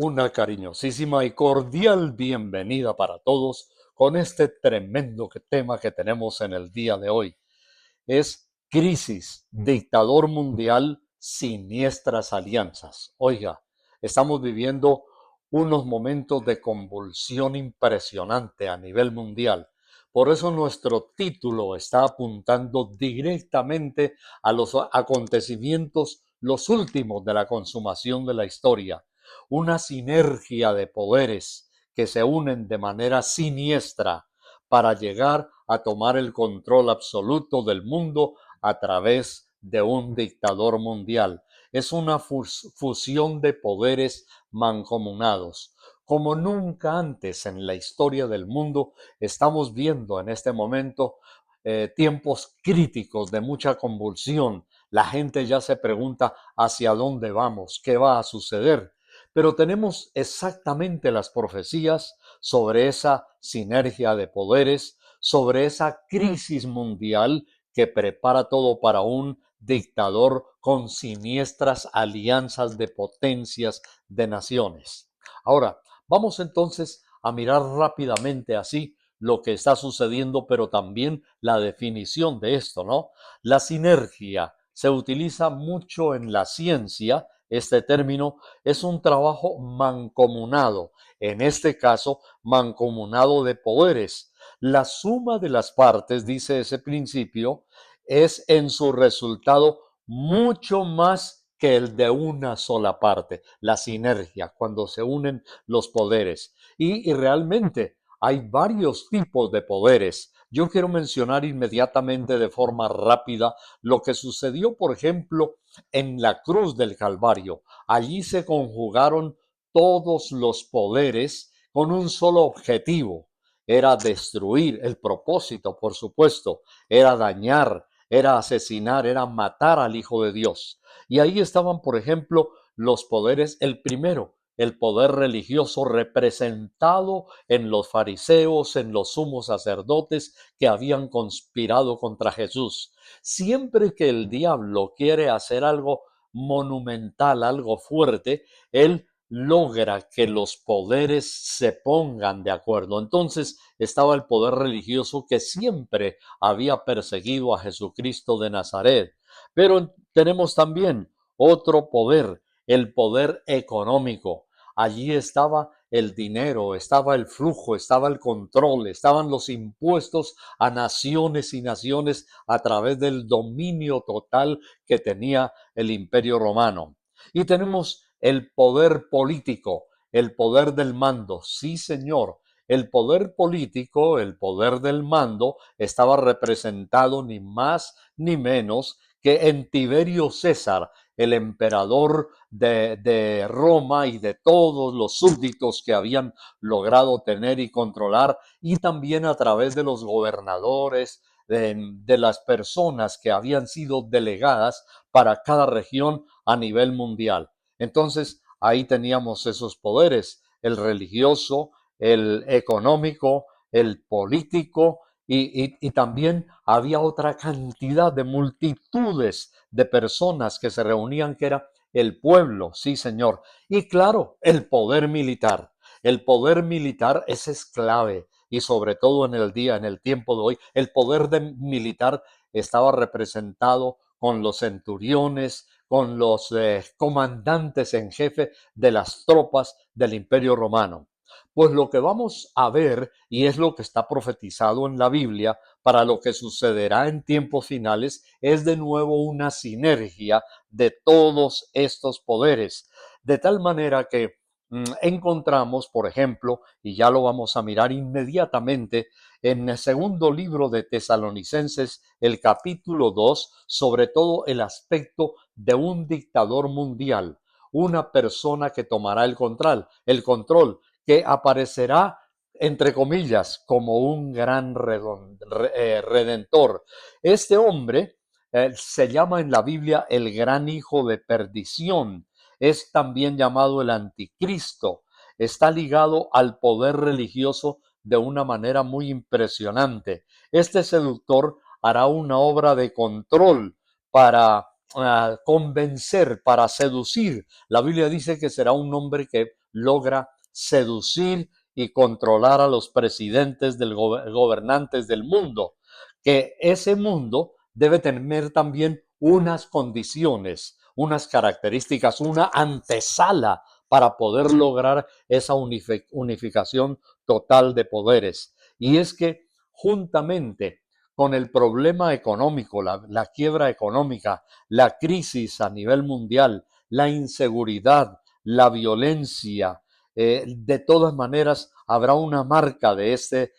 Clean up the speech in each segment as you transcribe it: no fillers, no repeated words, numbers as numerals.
Una cariñosísima y cordial bienvenida para todos con este tremendo tema que tenemos en el día de hoy. Es crisis, dictador mundial, siniestras alianzas. Oiga, estamos viviendo unos momentos de convulsión impresionante a nivel mundial. Por eso nuestro título está apuntando directamente a los acontecimientos, los últimos de la consumación de la historia. Una sinergia de poderes que se unen de manera siniestra para llegar a tomar el control absoluto del mundo a través de un dictador mundial. Es una fusión de poderes mancomunados. Como nunca antes en la historia del mundo, estamos viendo en este momento tiempos críticos de mucha convulsión. La gente ya se pregunta hacia dónde vamos, qué va a suceder. Pero tenemos exactamente las profecías sobre esa sinergia de poderes, sobre esa crisis mundial que prepara todo para un dictador con siniestras alianzas de potencias de naciones. Ahora, vamos entonces a mirar rápidamente así lo que está sucediendo, pero también la definición de esto, ¿no? La sinergia se utiliza mucho en la ciencia. Este término es un trabajo mancomunado, en este caso, mancomunado de poderes. La suma de las partes, dice ese principio, es en su resultado mucho más que el de una sola parte, la sinergia, cuando se unen los poderes. Y realmente hay varios tipos de poderes. Yo quiero mencionar inmediatamente de forma rápida lo que sucedió, por ejemplo, en la cruz del Calvario. Allí se conjugaron todos los poderes con un solo objetivo. Era destruir, el propósito, por supuesto, era dañar, era asesinar, era matar al Hijo de Dios. Y ahí estaban, por ejemplo, los poderes, el primero, el poder religioso representado en los fariseos, en los sumos sacerdotes que habían conspirado contra Jesús. Siempre que el diablo quiere hacer algo monumental, algo fuerte, él logra que los poderes se pongan de acuerdo. Entonces estaba el poder religioso que siempre había perseguido a Jesucristo de Nazaret. Pero tenemos también otro poder, el poder económico. Allí estaba el dinero, estaba el flujo, estaba el control, estaban los impuestos a naciones y naciones a través del dominio total que tenía el Imperio Romano. Y tenemos el poder político, el poder del mando. Sí, señor, el poder político, el poder del mando, estaba representado ni más ni menos que en Tiberio César, el emperador de Roma y de todos los súbditos que habían logrado tener y controlar, y también a través de los gobernadores, de las personas que habían sido delegadas para cada región a nivel mundial. Entonces, ahí teníamos esos poderes, el religioso, el económico, el político, y también había otra cantidad de multitudes de personas que se reunían, que era el pueblo, sí señor. Y claro, el poder militar. El poder militar ese es clave, y sobre todo en el día, en el tiempo de hoy, el poder militar estaba representado con los centuriones, con los comandantes en jefe de las tropas del Imperio Romano. Pues lo que vamos a ver, y es lo que está profetizado en la Biblia para lo que sucederá en tiempos finales, es de nuevo una sinergia de todos estos poderes, de tal manera que encontramos, por ejemplo, y ya lo vamos a mirar inmediatamente, en el segundo libro de Tesalonicenses, el capítulo 2, sobre todo el aspecto de un dictador mundial, una persona que tomará el control, que aparecerá, entre comillas, como un gran redentor. Este hombre se llama en la Biblia el gran hijo de perdición. Es también llamado el anticristo. Está ligado al poder religioso de una manera muy impresionante. Este seductor hará una obra de control para convencer, para seducir. La Biblia dice que será un hombre que logra seducir y controlar a los presidentes gobernantes del mundo, que ese mundo debe tener también unas condiciones, unas características, una antesala para poder lograr esa unificación total de poderes. Y es que juntamente con el problema económico, la quiebra económica, la crisis a nivel mundial, la inseguridad, la violencia, de todas maneras habrá una marca de este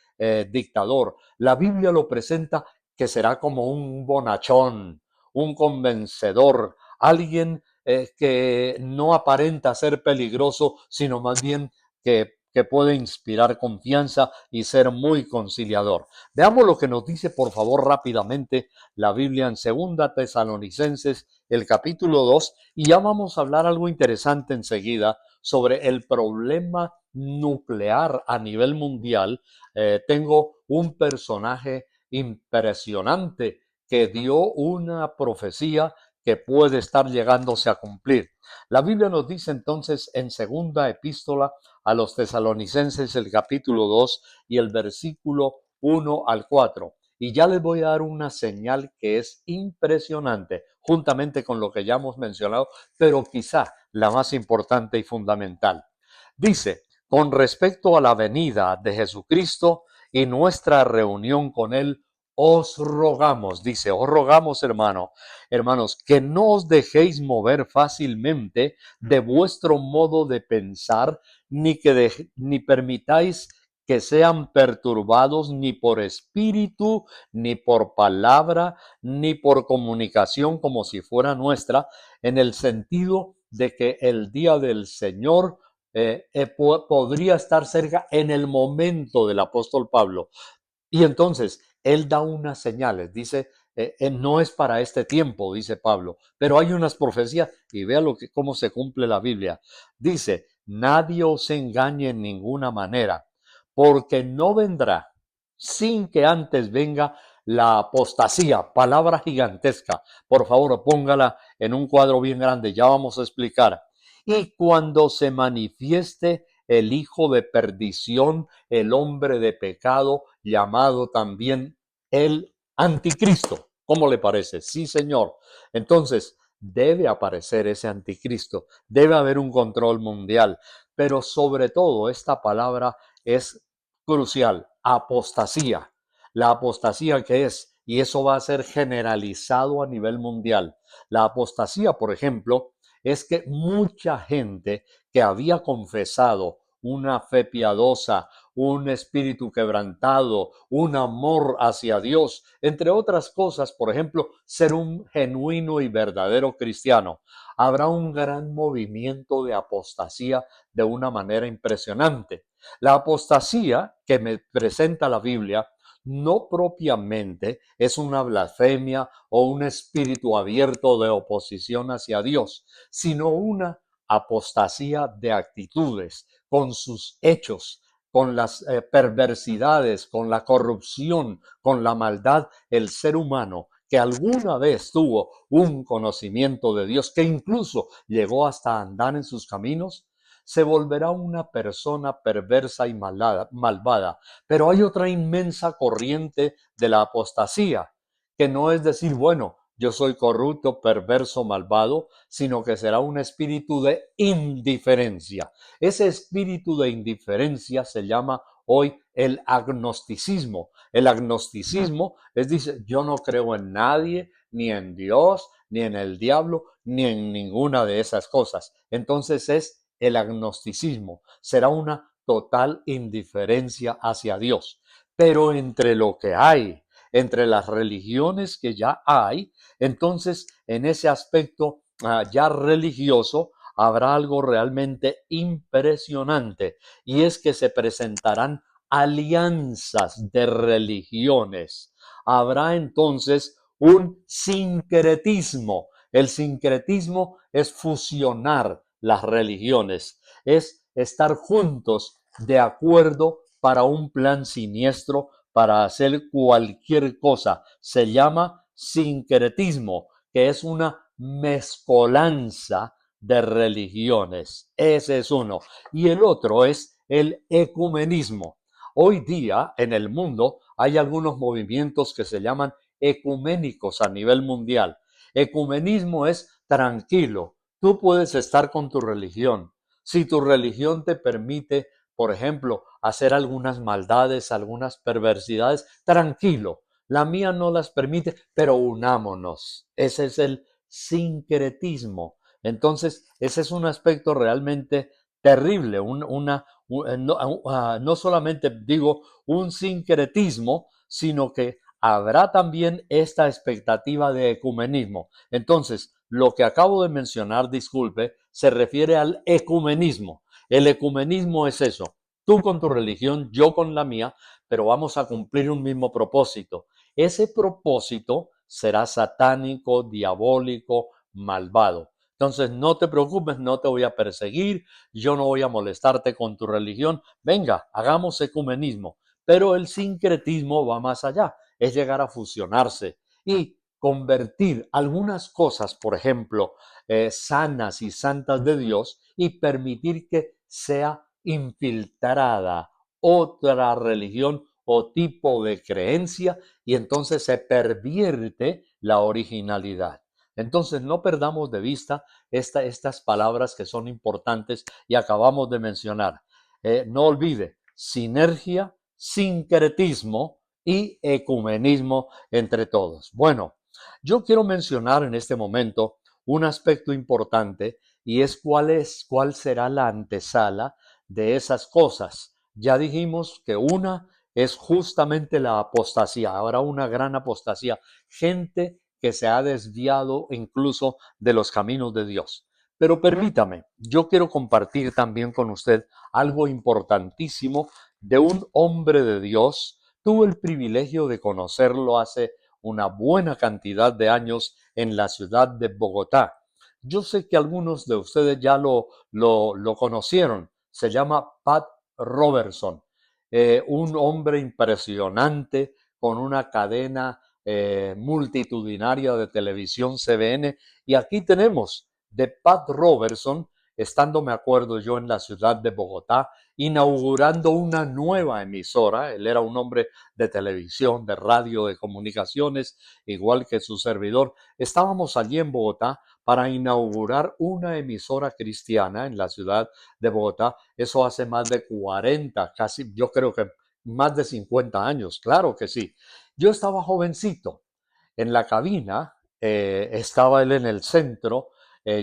dictador. La Biblia lo presenta que será como un bonachón, un convencedor, alguien que no aparenta ser peligroso, sino más bien que puede inspirar confianza y ser muy conciliador. Veamos lo que nos dice, por favor, rápidamente la Biblia en Segunda Tesalonicenses, el capítulo 2, y ya vamos a hablar algo interesante enseguida sobre el problema nuclear a nivel mundial. Tengo un personaje impresionante que dio una profecía que puede estar llegándose a cumplir. La Biblia nos dice entonces en segunda epístola a los tesalonicenses, el capítulo 2 y el versículo 1 al 4. Y ya les voy a dar una señal que es impresionante, juntamente con lo que ya hemos mencionado, pero quizá la más importante y fundamental. Dice, con respecto a la venida de Jesucristo y nuestra reunión con Él, os rogamos, dice, os rogamos, hermanos, que no os dejéis mover fácilmente de vuestro modo de pensar, ni permitáis que sean perturbados ni por espíritu, ni por palabra, ni por comunicación como si fuera nuestra, en el sentido de que el día del Señor podría estar cerca en el momento del apóstol Pablo. Y entonces él da unas señales, dice, no es para este tiempo, dice Pablo, pero hay unas profecías y vea cómo se cumple la Biblia. Dice, nadie os engañe en ninguna manera, porque no vendrá sin que antes venga la apostasía, palabra gigantesca. Por favor, póngala en un cuadro bien grande, ya vamos a explicar. Y cuando se manifieste el hijo de perdición, el hombre de pecado, llamado también el anticristo. ¿Cómo le parece? Sí, señor. Entonces, debe aparecer ese anticristo, debe haber un control mundial, pero sobre todo esta palabra es crucial, apostasía. La apostasía que es, y eso va a ser generalizado a nivel mundial. La apostasía, por ejemplo, es que mucha gente que había confesado una fe piadosa, un espíritu quebrantado, un amor hacia Dios, entre otras cosas, por ejemplo, ser un genuino y verdadero cristiano. Habrá un gran movimiento de apostasía de una manera impresionante. La apostasía que me presenta la Biblia no propiamente es una blasfemia o un espíritu abierto de oposición hacia Dios, sino una apostasía de actitudes, con sus hechos, con las perversidades, con la corrupción, con la maldad, el ser humano que alguna vez tuvo un conocimiento de Dios, que incluso llegó hasta andar en sus caminos, se volverá una persona perversa y malvada. Pero hay otra inmensa corriente de la apostasía, que no es decir, bueno, yo soy corrupto, perverso, malvado, sino que será un espíritu de indiferencia. Ese espíritu de indiferencia se llama hoy el agnosticismo. El agnosticismo es decir, yo no creo en nadie, ni en Dios, ni en el diablo, ni en ninguna de esas cosas. Entonces es el agnosticismo. Será una total indiferencia hacia Dios. Pero entre lo que hay, entre las religiones que ya hay, entonces en ese aspecto ya religioso, habrá algo realmente impresionante, y es que se presentarán alianzas de religiones. Habrá entonces un sincretismo. El sincretismo es fusionar las religiones, es estar juntos de acuerdo para un plan siniestro, para hacer cualquier cosa. Se llama sincretismo, que es una mezcolanza de religiones. Ese es uno. Y el otro es el ecumenismo. Hoy día en el mundo hay algunos movimientos que se llaman ecuménicos a nivel mundial. Ecumenismo es tranquilo. Tú puedes estar con tu religión. Si tu religión te permite, por ejemplo, hacer algunas maldades, algunas perversidades, tranquilo. La mía no las permite, pero unámonos. Ese es el sincretismo. Entonces, ese es un aspecto realmente terrible, no solamente digo un sincretismo, sino que habrá también esta expectativa de ecumenismo. Entonces, lo que acabo de mencionar, disculpe, se refiere al ecumenismo. El ecumenismo es eso, tú con tu religión, yo con la mía, pero vamos a cumplir un mismo propósito. Ese propósito será satánico, diabólico, malvado. Entonces, no te preocupes, no te voy a perseguir, yo no voy a molestarte con tu religión. Venga, hagamos ecumenismo. Pero el sincretismo va más allá, es llegar a fusionarse y convertir algunas cosas, por ejemplo, sanas y santas de Dios y permitir que sea infiltrada otra religión o tipo de creencia y entonces se pervierte la originalidad. Entonces no perdamos de vista estas palabras que son importantes y acabamos de mencionar. No olvide, sinergia, sincretismo y ecumenismo entre todos. Bueno, yo quiero mencionar en este momento un aspecto importante y es cuál será la antesala de esas cosas. Ya dijimos que una es justamente la apostasía, habrá una gran apostasía, gente que se ha desviado incluso de los caminos de Dios. Pero permítame, yo quiero compartir también con usted algo importantísimo de un hombre de Dios. Tuve el privilegio de conocerlo hace una buena cantidad de años en la ciudad de Bogotá. Yo sé que algunos de ustedes ya lo conocieron. Se llama Pat Robertson, un hombre impresionante con una cadena multitudinaria de televisión CBN. Y aquí tenemos de Pat Robertson, estando, me acuerdo yo, en la ciudad de Bogotá, inaugurando una nueva emisora. Él era un hombre de televisión, de radio, de comunicaciones, igual que su servidor. Estábamos allí en Bogotá para inaugurar una emisora cristiana en la ciudad de Bogotá. Eso hace más de 40, casi, yo creo que más de 50 años, claro que sí. Yo estaba jovencito en la cabina, estaba él en el centro,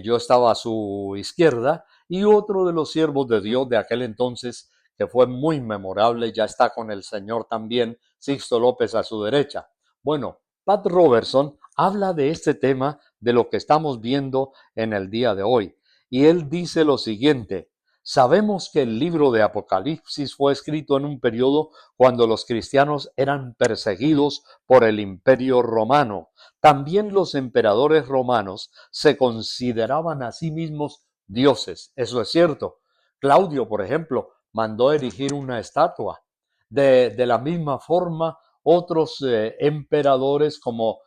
yo estaba a su izquierda y otro de los siervos de Dios de aquel entonces, que fue muy memorable, ya está con el Señor también, Sixto López a su derecha. Bueno, Pat Robertson habla de este tema, de lo que estamos viendo en el día de hoy. Y él dice lo siguiente: sabemos que el libro de Apocalipsis fue escrito en un periodo cuando los cristianos eran perseguidos por el Imperio Romano. También los emperadores romanos se consideraban a sí mismos dioses. Eso es cierto. Claudio, por ejemplo, mandó erigir una estatua. De la misma forma, otros emperadores como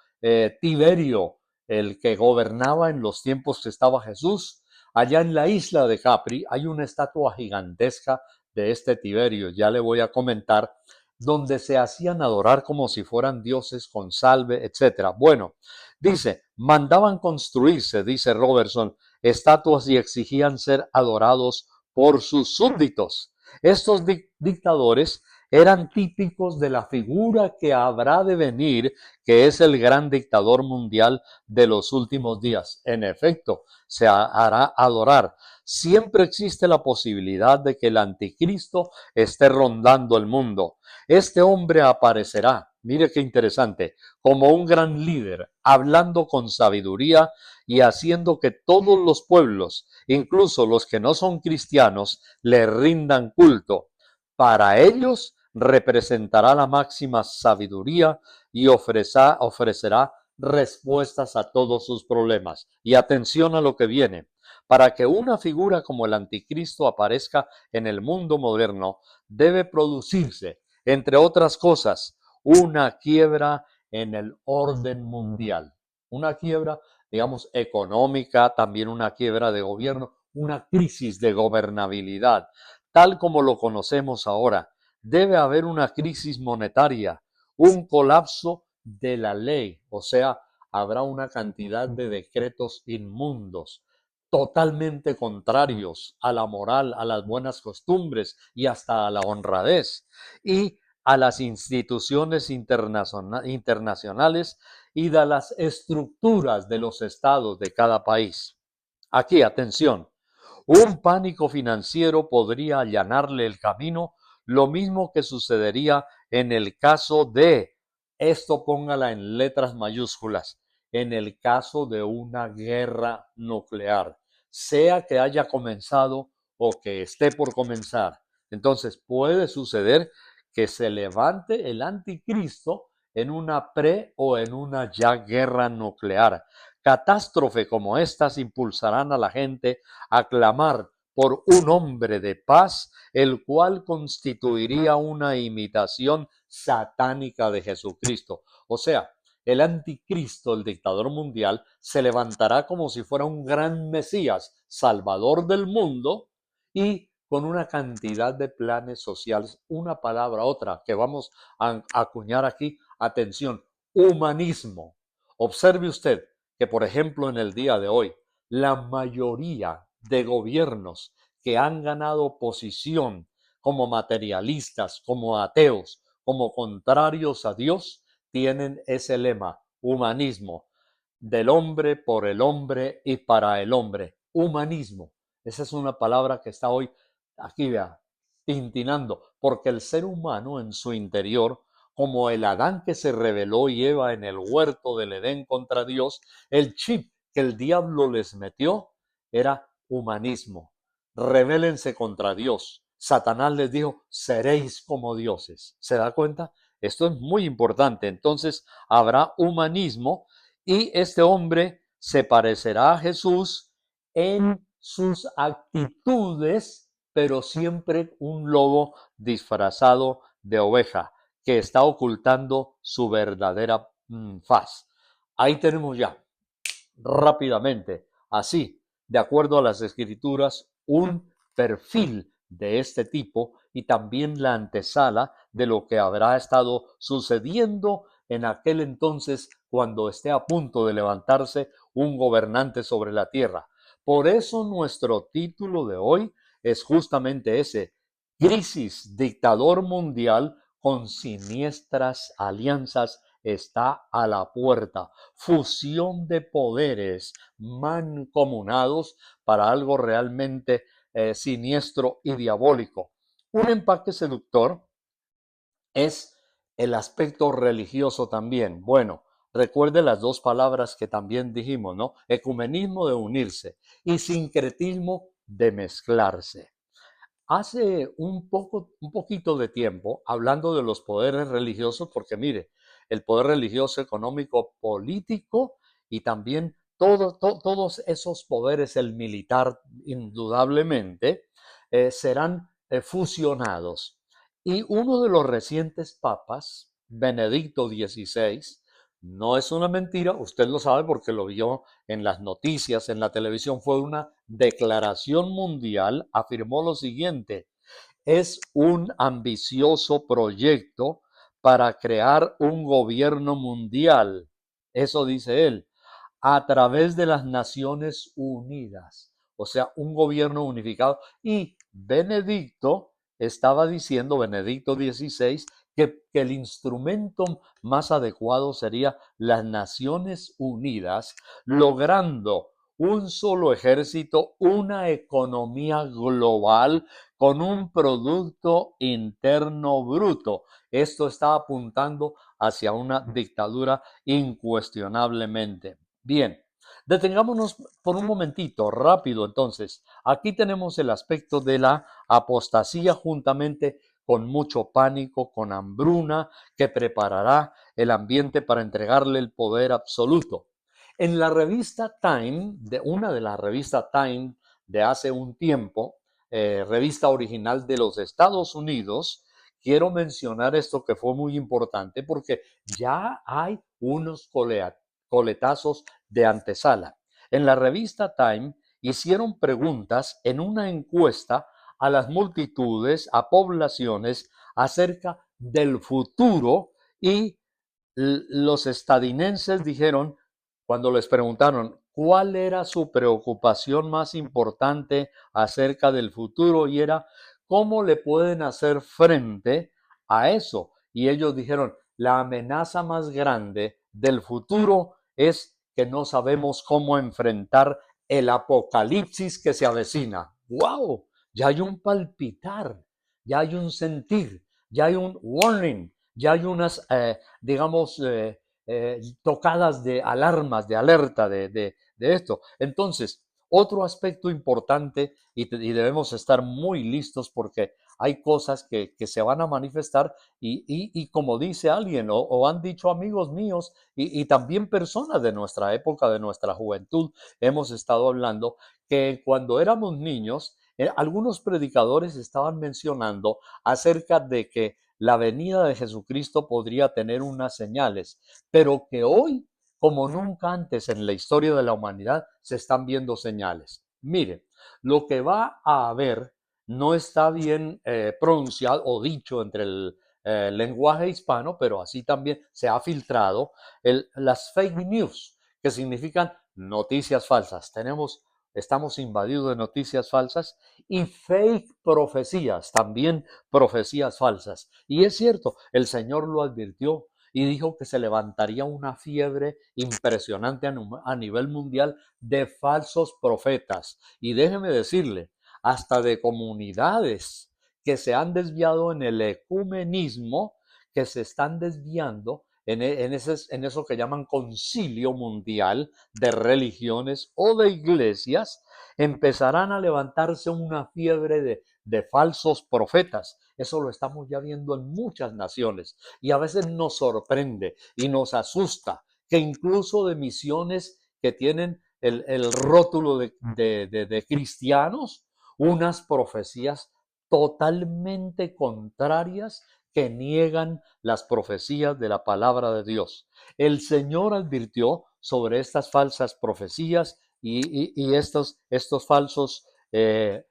Tiberio, el que gobernaba en los tiempos que estaba Jesús, allá en la isla de Capri hay una estatua gigantesca de este Tiberio, ya le voy a comentar, donde se hacían adorar como si fueran dioses con salve, etcétera. Bueno, dice, mandaban construirse, dice Robertson, estatuas y exigían ser adorados por sus súbditos. Estos dictadores eran típicos de la figura que habrá de venir, que es el gran dictador mundial de los últimos días. En efecto, se hará adorar. Siempre existe la posibilidad de que el anticristo esté rondando el mundo. Este hombre aparecerá, mire qué interesante, como un gran líder, hablando con sabiduría y haciendo que todos los pueblos, incluso los que no son cristianos, le rindan culto. Para ellos representará la máxima sabiduría y ofrecerá respuestas a todos sus problemas. Y atención a lo que viene. Para que una figura como el anticristo aparezca en el mundo moderno, debe producirse, entre otras cosas, una quiebra en el orden mundial. Una quiebra digamos, económica, también una quiebra de gobierno, una crisis de gobernabilidad, tal como lo conocemos ahora. Debe haber una crisis monetaria, un colapso de la ley, o sea, habrá una cantidad de decretos inmundos, totalmente contrarios a la moral, a las buenas costumbres y hasta a la honradez y a las instituciones internacionales y de las estructuras de los estados de cada país. Aquí, atención, un pánico financiero podría allanarle el camino, lo mismo que sucedería en el caso de, esto póngala en letras mayúsculas, en el caso de una guerra nuclear, sea que haya comenzado o que esté por comenzar. Entonces puede suceder que se levante el anticristo en una pre o en una ya guerra nuclear. Catástrofe como estas impulsarán a la gente a clamar por un hombre de paz, el cual constituiría una imitación satánica de Jesucristo. O sea, el anticristo, el dictador mundial, se levantará como si fuera un gran Mesías, salvador del mundo, y con una cantidad de planes sociales, una palabra, otra, que vamos a acuñar aquí, atención, humanismo. Observe usted que, por ejemplo, en el día de hoy, la mayoría de gobiernos que han ganado posición como materialistas, como ateos, como contrarios a Dios, tienen ese lema, humanismo, del hombre, por el hombre y para el hombre. Humanismo. Esa es una palabra que está hoy aquí, vea, tintinando, porque el ser humano en su interior, como el Adán que se rebeló y Eva en el huerto del Edén contra Dios, el chip que el diablo les metió era humanismo. Rebélense contra Dios. Satanás les dijo, seréis como dioses. ¿Se da cuenta? Esto es muy importante. Entonces habrá humanismo y este hombre se parecerá a Jesús en sus actitudes, pero siempre un lobo disfrazado de oveja que está ocultando su verdadera faz. Ahí tenemos ya rápidamente, así, de acuerdo a las escrituras, un perfil de este tipo y también la antesala de lo que habrá estado sucediendo en aquel entonces cuando esté a punto de levantarse un gobernante sobre la tierra. Por eso nuestro título de hoy es justamente ese, crisis, dictador mundial con siniestras alianzas está a la puerta. Fusión de poderes mancomunados para algo realmente siniestro y diabólico. Un empaque seductor es el aspecto religioso también. Bueno, recuerde las dos palabras que también dijimos, ¿no? Ecumenismo de unirse y sincretismo de mezclarse. Hace un poquito de tiempo, hablando de los poderes religiosos, porque mire, el poder religioso, económico, político y también todos esos poderes, el militar, indudablemente, serán fusionados. Y uno de los recientes papas, Benedicto XVI, no es una mentira, usted lo sabe porque lo vio en las noticias, en la televisión, fue una declaración mundial, afirmó lo siguiente, es un ambicioso proyecto para crear un gobierno mundial, eso dice él, a través de las Naciones Unidas, o sea, un gobierno unificado. Y Benedicto estaba diciendo, Benedicto XVI, que el instrumento más adecuado sería las Naciones Unidas, logrando un solo ejército, una economía global con un producto interno bruto. Esto está apuntando hacia una dictadura incuestionablemente. Bien, detengámonos por un momentito, rápido entonces. Aquí tenemos el aspecto de la apostasía juntamente con mucho pánico, con hambruna, que preparará el ambiente para entregarle el poder absoluto. En la revista Time, una de las revistas Time de hace un tiempo, revista original de los Estados Unidos, quiero mencionar esto que fue muy importante porque ya hay unos coletazos de antesala. En la revista Time hicieron preguntas en una encuesta a las multitudes, a poblaciones, acerca del futuro y los estadounidenses dijeron, cuando les preguntaron cuál era su preocupación más importante acerca del futuro, y era cómo le pueden hacer frente a eso. Y ellos dijeron, la amenaza más grande del futuro es que no sabemos cómo enfrentar el apocalipsis que se avecina. ¡Wow! Ya hay un palpitar, ya hay un sentir, ya hay un warning, ya hay unas, digamos, tocadas de alarmas, de alerta de esto. Entonces, otro aspecto importante, y debemos estar muy listos porque hay cosas que se van a manifestar y como dice alguien o han dicho amigos míos y también personas de nuestra época, de nuestra juventud, hemos estado hablando que cuando éramos niños, algunos predicadores estaban mencionando acerca de que la venida de Jesucristo podría tener unas señales, pero que hoy, como nunca antes en la historia de la humanidad, se están viendo señales. Mire, lo que va a haber no está bien pronunciado o dicho entre el lenguaje hispano, pero así también se ha filtrado las fake news, que significan noticias falsas. Estamos invadidos de noticias falsas y fake profecías, también profecías falsas. Y es cierto, el Señor lo advirtió y dijo que se levantaría una fiebre impresionante a nivel mundial de falsos profetas. Y déjeme decirle, hasta de comunidades que se han desviado en el ecumenismo, que se están desviando en eso que llaman concilio mundial de religiones o de iglesias, empezarán a levantarse una fiebre de falsos profetas. Eso lo estamos ya viendo en muchas naciones y a veces nos sorprende y nos asusta que incluso de misiones que tienen el rótulo de cristianos, unas profecías totalmente contrarias que niegan las profecías de la palabra de Dios. El Señor advirtió sobre estas falsas profecías y estos falsos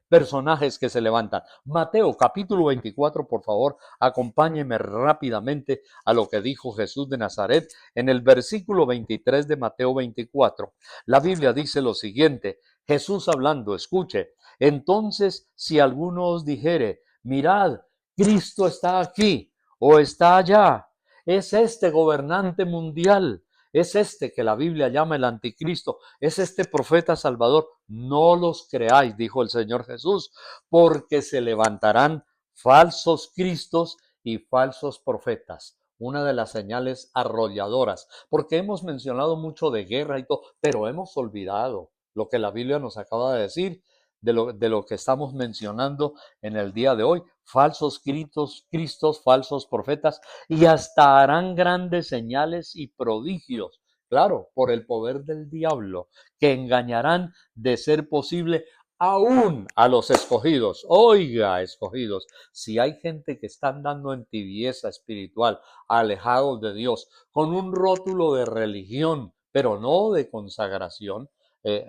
personajes que se levantan. Mateo capítulo 24, por favor, acompáñeme rápidamente a lo que dijo Jesús de Nazaret en el versículo 23 de Mateo 24. La Biblia dice lo siguiente, Jesús hablando, escuche, entonces si alguno os dijere, mirad, Cristo está aquí o está allá, es este gobernante mundial, es este que la Biblia llama el anticristo, es este profeta salvador. No los creáis, dijo el Señor Jesús, porque se levantarán falsos cristos y falsos profetas. Una de las señales arrolladoras, porque hemos mencionado mucho de guerra y todo, pero hemos olvidado lo que la Biblia nos acaba de decir, de lo que estamos mencionando en el día de hoy. Falsos cristos, falsos profetas, y hasta harán grandes señales y prodigios, claro, por el poder del diablo, que engañarán de ser posible aún a los escogidos. Oiga, escogidos, si hay gente que está andando en tibieza espiritual, alejados de Dios, con un rótulo de religión, pero no de consagración,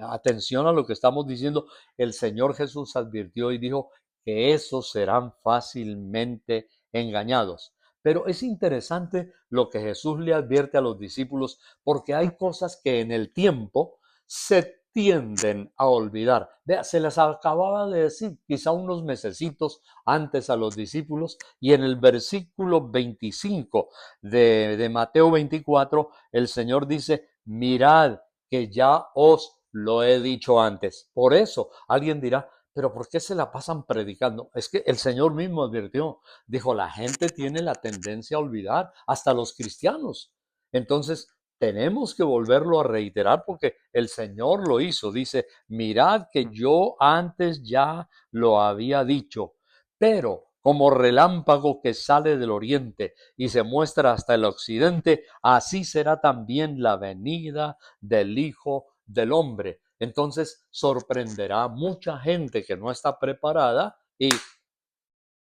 atención a lo que estamos diciendo, el Señor Jesús advirtió y dijo que esos serán fácilmente engañados. Pero es interesante lo que Jesús le advierte a los discípulos, porque hay cosas que en el tiempo se tienden a olvidar. Vea, se les acababa de decir quizá unos mesecitos antes a los discípulos, y en el versículo 25 de Mateo 24, el Señor dice, mirad que ya os lo he dicho antes. Por eso alguien dirá, pero ¿por qué se la pasan predicando? Es que el Señor mismo advirtió, dijo, la gente tiene la tendencia a olvidar, hasta los cristianos. Entonces, tenemos que volverlo a reiterar porque el Señor lo hizo. Dice, mirad que yo antes ya lo había dicho, pero como relámpago que sale del oriente y se muestra hasta el occidente, así será también la venida del Hijo del Hombre. Entonces sorprenderá a mucha gente que no está preparada y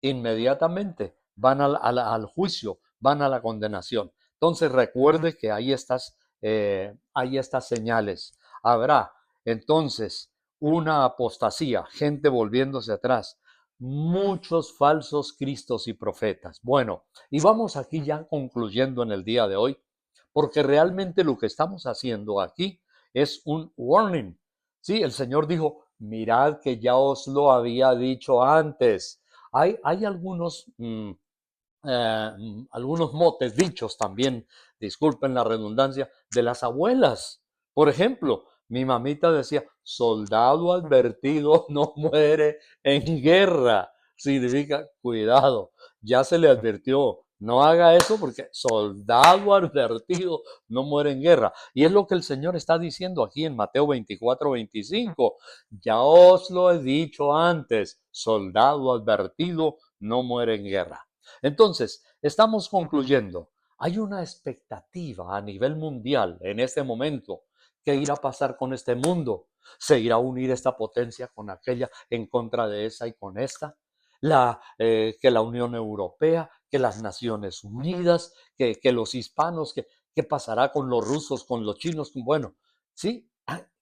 inmediatamente van al juicio, van a la condenación. Entonces recuerde que hay hay estas señales. Habrá entonces una apostasía, gente volviéndose atrás, muchos falsos cristos y profetas. Bueno, y vamos aquí ya concluyendo en el día de hoy, porque realmente lo que estamos haciendo aquí es un warning. Sí, el Señor dijo, mirad que ya os lo había dicho antes. Hay algunos motes, dichos también, disculpen la redundancia, de las abuelas. Por ejemplo, mi mamita decía, soldado advertido no muere en guerra. Significa, cuidado, ya se le advirtió, no haga eso porque soldado advertido no muere en guerra. Y es lo que el Señor está diciendo aquí en Mateo 24-25. Ya os lo he dicho antes, soldado advertido no muere en guerra. Entonces, estamos concluyendo. Hay una expectativa a nivel mundial en este momento. ¿Qué irá a pasar con este mundo? ¿Se irá a unir esta potencia con aquella en contra de esa y con esta? Que la Unión Europea, que las Naciones Unidas, que los hispanos, ¿qué pasará con los rusos, con los chinos? Bueno, ¿sí?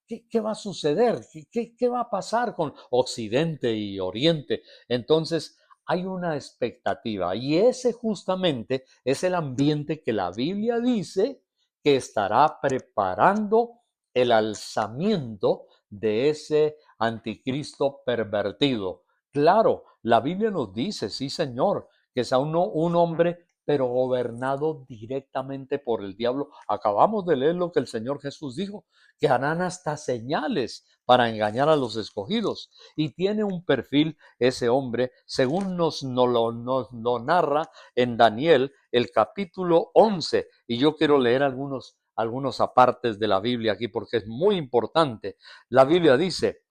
¿Qué va a suceder? ¿Qué va a pasar con Occidente y Oriente? Entonces, hay una expectativa y ese justamente es el ambiente que la Biblia dice que estará preparando el alzamiento de ese anticristo pervertido. Claro, la Biblia nos dice, sí señor, que sea un hombre pero gobernado directamente por el diablo. Acabamos de leer lo que el Señor Jesús dijo, que harán hasta señales para engañar a los escogidos. Y tiene un perfil ese hombre, según nos lo narra en Daniel, el capítulo 11. Y yo quiero leer algunos apartes de la Biblia aquí porque es muy importante. La Biblia dice,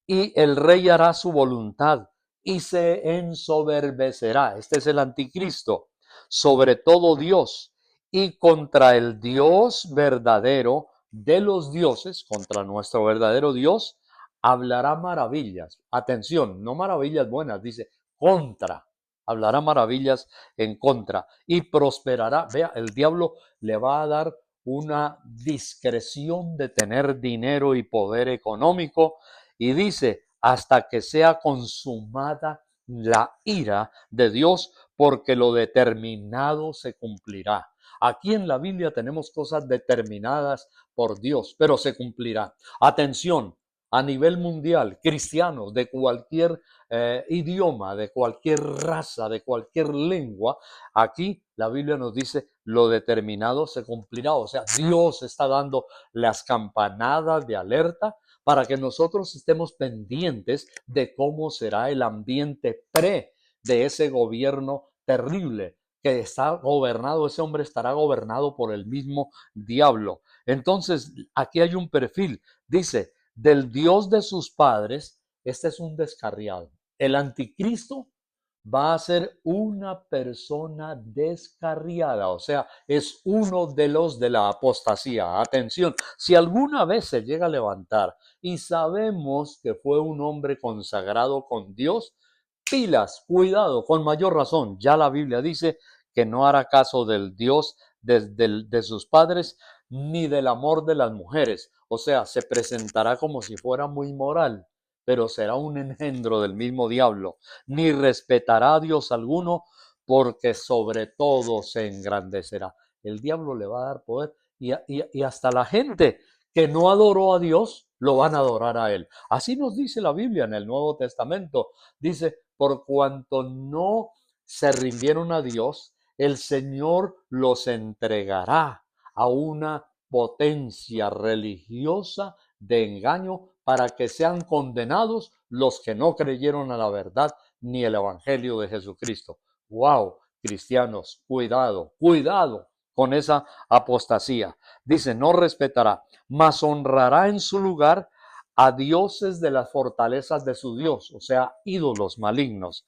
y el rey hará su voluntad y se ensoberbecerá. Este es el anticristo, sobre todo Dios y contra el Dios verdadero de los dioses, contra nuestro verdadero Dios, hablará maravillas. Atención, no maravillas buenas, dice contra. Hablará maravillas en contra y prosperará. Vea, el diablo le va a dar una discreción de tener dinero y poder económico y dice, hasta que sea consumada la ira de Dios, porque lo determinado se cumplirá. Aquí en la Biblia tenemos cosas determinadas por Dios, pero se cumplirá. Atención, a nivel mundial, cristianos de cualquier idioma, de cualquier raza, de cualquier lengua, aquí la Biblia nos dice, lo determinado se cumplirá. O sea, Dios está dando las campanadas de alerta para que nosotros estemos pendientes de cómo será el ambiente de ese gobierno terrible que está gobernado, ese hombre estará gobernado por el mismo diablo. Entonces, aquí hay un perfil, dice, del Dios de sus padres, este es un descarriado. El anticristo va a ser una persona descarriada, o sea, es uno de los de la apostasía. Atención, si alguna vez se llega a levantar y sabemos que fue un hombre consagrado con Dios, pilas, cuidado, con mayor razón. Ya la Biblia dice que no hará caso del Dios de sus padres ni del amor de las mujeres. O sea, se presentará como si fuera muy moral, pero será un engendro del mismo diablo. Ni respetará a Dios alguno, porque sobre todo se engrandecerá. El diablo le va a dar poder y hasta la gente que no adoró a Dios, lo van a adorar a él. Así nos dice la Biblia en el Nuevo Testamento. Dice, por cuanto no se rindieron a Dios, el Señor los entregará a una potencia religiosa de engaño para que sean condenados los que no creyeron a la verdad ni el Evangelio de Jesucristo. ¡Wow! Cristianos, cuidado, cuidado con esa apostasía. Dice, no respetará, mas honrará en su lugar a dioses de las fortalezas de su Dios, o sea, ídolos malignos,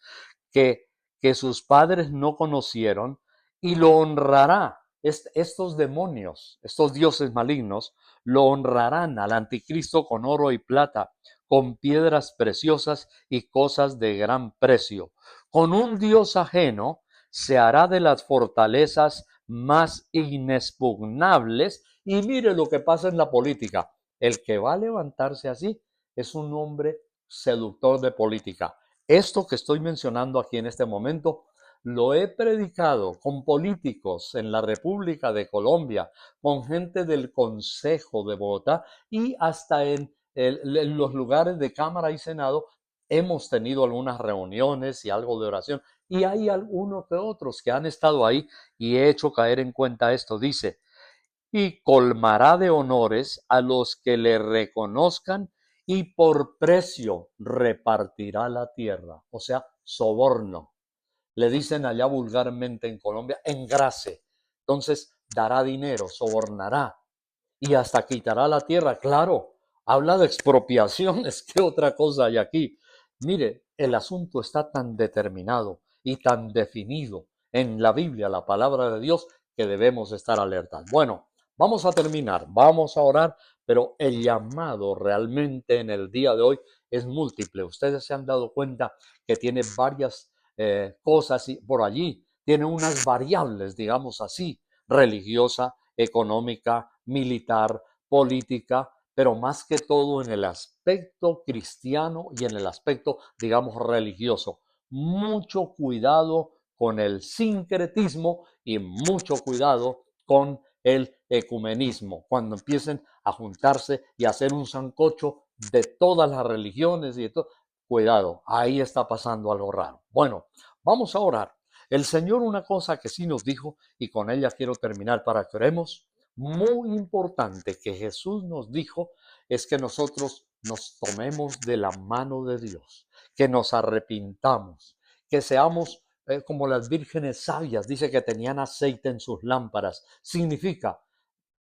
que, que sus padres no conocieron, y lo honrará. Estos demonios, estos dioses malignos, lo honrarán al anticristo con oro y plata, con piedras preciosas y cosas de gran precio. Con un dios ajeno se hará de las fortalezas más inexpugnables Y mire lo que pasa en la política. El que va a levantarse así es un hombre seductor de política. Esto que estoy mencionando aquí en este momento lo he predicado con políticos en la República de Colombia, con gente del Consejo de Bogotá y hasta en los lugares de Cámara y Senado hemos tenido algunas reuniones y algo de oración. Y hay algunos que otros que han estado ahí y he hecho caer en cuenta esto. Dice, y colmará de honores a los que le reconozcan y por precio repartirá la tierra. O sea, soborno. Le dicen allá vulgarmente en Colombia, engrase. Entonces dará dinero, sobornará y hasta quitará la tierra. Claro, habla de expropiaciones. ¿Qué otra cosa hay aquí? Mire, el asunto está tan determinado y tan definido en la Biblia, la palabra de Dios, que debemos estar alertas. Bueno, vamos a terminar, vamos a orar, pero el llamado realmente en el día de hoy es múltiple. Ustedes se han dado cuenta que tiene varias cosas por allí, tiene unas variables, digamos así, religiosa, económica, militar, política, pero más que todo en el aspecto cristiano y en el aspecto, digamos, religioso. Mucho cuidado con el sincretismo y mucho cuidado con el ecumenismo, cuando empiecen a juntarse y a hacer un sancocho de todas las religiones y de todo. Cuidado, ahí está pasando algo raro. Bueno, vamos a orar. El Señor una cosa que sí nos dijo, y con ella quiero terminar para que oremos, muy importante que Jesús nos dijo, es que nosotros nos tomemos de la mano de Dios, que nos arrepintamos, que seamos como las vírgenes sabias, dice que tenían aceite en sus lámparas. Significa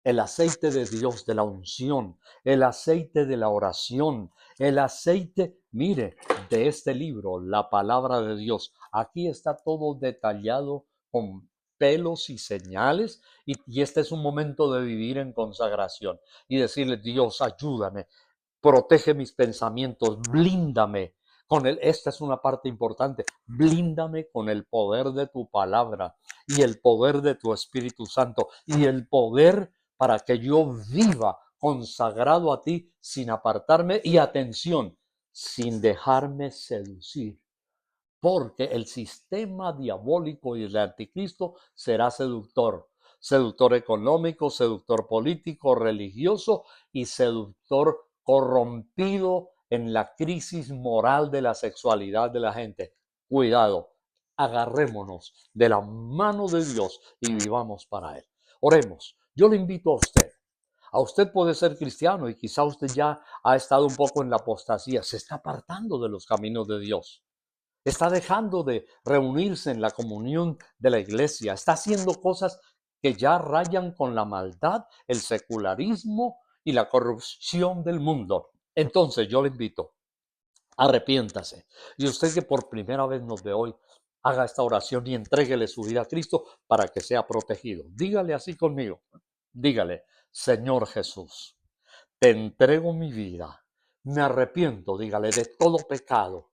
el aceite de Dios, de la unción, el aceite de la oración, el aceite, mire, de este libro, la palabra de Dios. Aquí está todo detallado con pelos y señales y este es un momento de vivir en consagración y decirle, Dios, ayúdame, protege mis pensamientos, blíndame con esta es una parte importante, blíndame con el poder de tu palabra y el poder de tu Espíritu Santo y el poder para que yo viva consagrado a ti sin apartarme y atención, sin dejarme seducir. Porque el sistema diabólico y el anticristo será seductor. Seductor económico, seductor político, religioso y seductor corrompido en la crisis moral de la sexualidad de la gente. Cuidado, agarrémonos de la mano de Dios y vivamos para Él. Oremos. Yo le invito a usted. A usted puede ser cristiano y quizá usted ya ha estado un poco en la apostasía, se está apartando de los caminos de Dios. Está dejando de reunirse en la comunión de la iglesia. Está haciendo cosas que ya rayan con la maldad, el secularismo y la corrupción del mundo. Entonces yo le invito, arrepiéntase. Y usted que por primera vez nos ve hoy, haga esta oración y entréguele su vida a Cristo para que sea protegido. Dígale así conmigo. Dígale, Señor Jesús, te entrego mi vida. Me arrepiento, dígale, de todo pecado,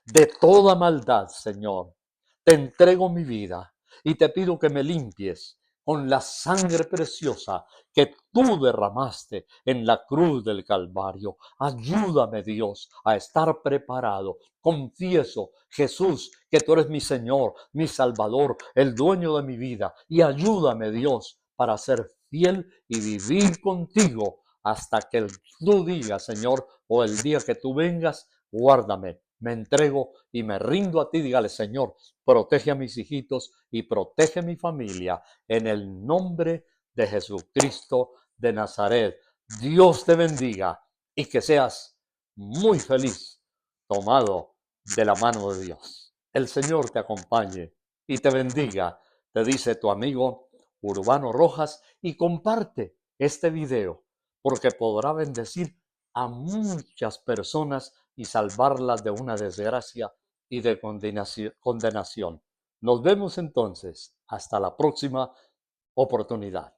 de toda maldad, Señor. Te entrego mi vida y te pido que me limpies con la sangre preciosa que tú derramaste en la cruz del Calvario. Ayúdame, Dios, a estar preparado. Confieso, Jesús, que tú eres mi Señor, mi Salvador, el dueño de mi vida. Y ayúdame, Dios, para ser fiel y vivir contigo hasta que tú digas, Señor, o el día que tú vengas, guárdame, me entrego y me rindo a ti. Dígale, Señor, protege a mis hijitos y protege mi familia en el nombre de Jesucristo de Nazaret. Dios te bendiga y que seas muy feliz tomado de la mano de Dios. El Señor te acompañe y te bendiga, te dice tu amigo Urbano Rojas, y comparte este video porque podrá bendecir a muchas personas y salvarlas de una desgracia y de condenación. Nos vemos entonces. Hasta la próxima oportunidad.